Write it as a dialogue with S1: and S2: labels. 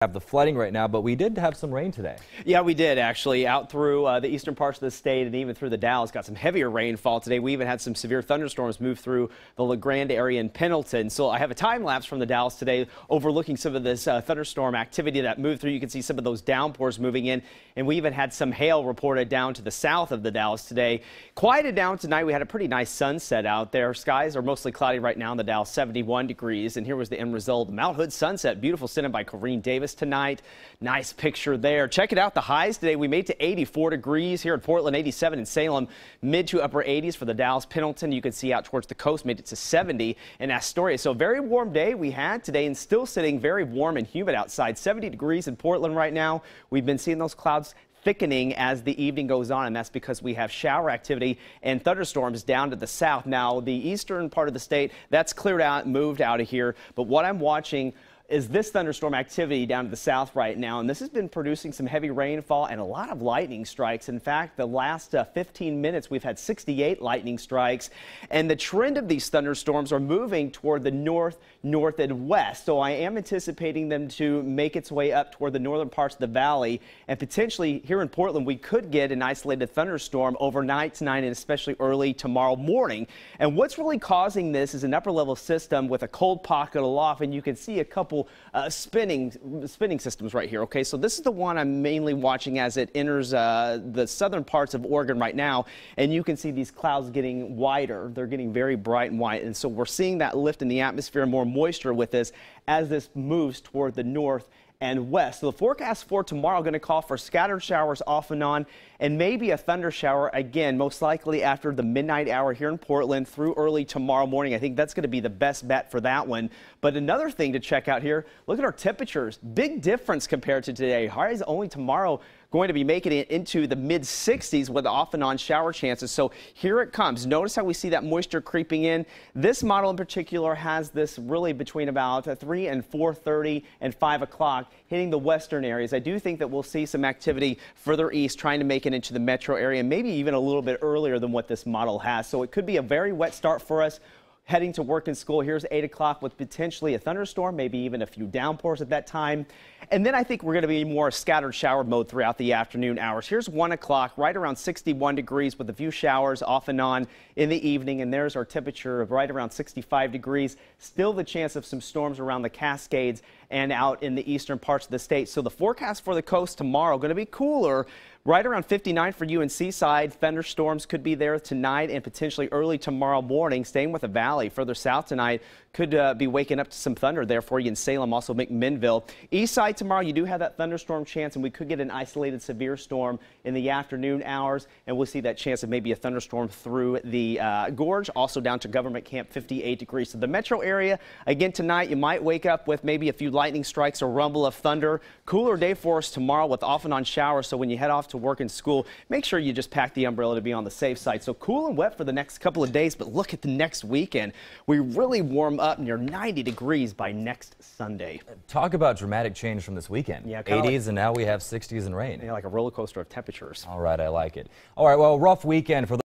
S1: have the flooding right now, but we did have some rain today.
S2: Yeah, we did actually, out through the eastern parts of the state and even through the Dalles. Got some heavier rainfall today. We even had some severe thunderstorms move through the La Grande area in Pendleton. So I have a time lapse from the Dalles today overlooking some of this thunderstorm activity that moved through. You can see some of those downpours moving in, and we even had some hail reported down to the south of the Dalles today. Quieted down tonight. We had a pretty nice sunset out there. Skies are mostly cloudy right now in the Dalles, 71 degrees, and here was the end result. Mount Hood sunset, beautiful, sent in by KOIN Davis tonight. Nice picture there. Check it out. The highs today, we made to 84 degrees here in Portland, 87 in Salem, mid to upper 80s for the Dalles. Pendleton, you can see out towards the coast, made it to 70 in Astoria. So very warm day we had today, and still sitting very warm and humid outside. 70 degrees in Portland right now. We've been seeing those clouds thickening as the evening goes on, and that's because we have shower activity and thunderstorms down to the south. Now, the eastern part of the state, that's cleared out, moved out of here, but what I'm watching is this thunderstorm activity down to the south right now, and this has been producing some heavy rainfall and a lot of lightning strikes. In fact, the last 15 minutes we've had 68 lightning strikes, and the trend of these thunderstorms are moving toward the north, and west. So I am anticipating them to make its way up toward the northern parts of the valley, and potentially here in Portland we could get an isolated thunderstorm overnight tonight and especially early tomorrow morning. And what's really causing this is an upper level system with a cold pocket aloft, and you can see a couple spinning systems right here. Okay, so this is the one I'm mainly watching as it enters the southern parts of Oregon right now, and you can see these clouds getting wider. They're getting very bright and white, and so we're seeing that lift in the atmosphere, more moisture with this as this moves toward the north and west. So the forecast for tomorrow going to call for scattered showers off and on, and maybe a thunder shower again, most likely after the midnight hour here in Portland through early tomorrow morning. I think that's going to be the best bet for that one. But another thing to check out here, look at our temperatures. Big difference compared to today. Highs only tomorrow going to be making it into the mid 60s with off and on shower chances. So here it comes. Notice how we see that moisture creeping in. This model in particular has this really between about 3 and 4:30 and 5 o'clock hitting the western areas. I do think that we'll see some activity further east trying to make it into the metro area, maybe even a little bit earlier than what this model has. So it could be a very wet start for us heading to work and school. Here's 8 o'clock with potentially a thunderstorm, maybe even a few downpours at that time. And then I think we're going to be more scattered shower mode throughout the afternoon hours. Here's 1 o'clock, right around 61 degrees with a few showers off and on in the evening. And there's our temperature of right around 65 degrees. Still the chance of some storms around the Cascades and out in the eastern parts of the state. So the forecast for the coast tomorrow going to be cooler. Right around 59 for you in Seaside. Thunderstorms could be there tonight and potentially early tomorrow morning. Staying with the valley further south tonight, could be waking up to some thunder there for you in Salem, also McMinnville. East side tomorrow, you do have that thunderstorm chance, and we could get an isolated severe storm in the afternoon hours, and we'll see that chance of maybe a thunderstorm through the gorge, also down to Government Camp, 58 degrees. So the metro area, again tonight, you might wake up with maybe a few lightning strikes or rumble of thunder. Cooler day for us tomorrow with off and on showers, so when you head off to work and school, make sure you just pack the umbrella to be on the safe side. So cool and wet for the next couple of days, but look at the next weekend. We really warm up near 90 degrees by next Sunday.
S1: Talk about dramatic change from this weekend.
S2: Yeah,
S1: 80s, and now we have 60s and rain.
S2: Yeah, like a roller coaster of temperatures.
S1: All right, I like it. All right, well, rough weekend for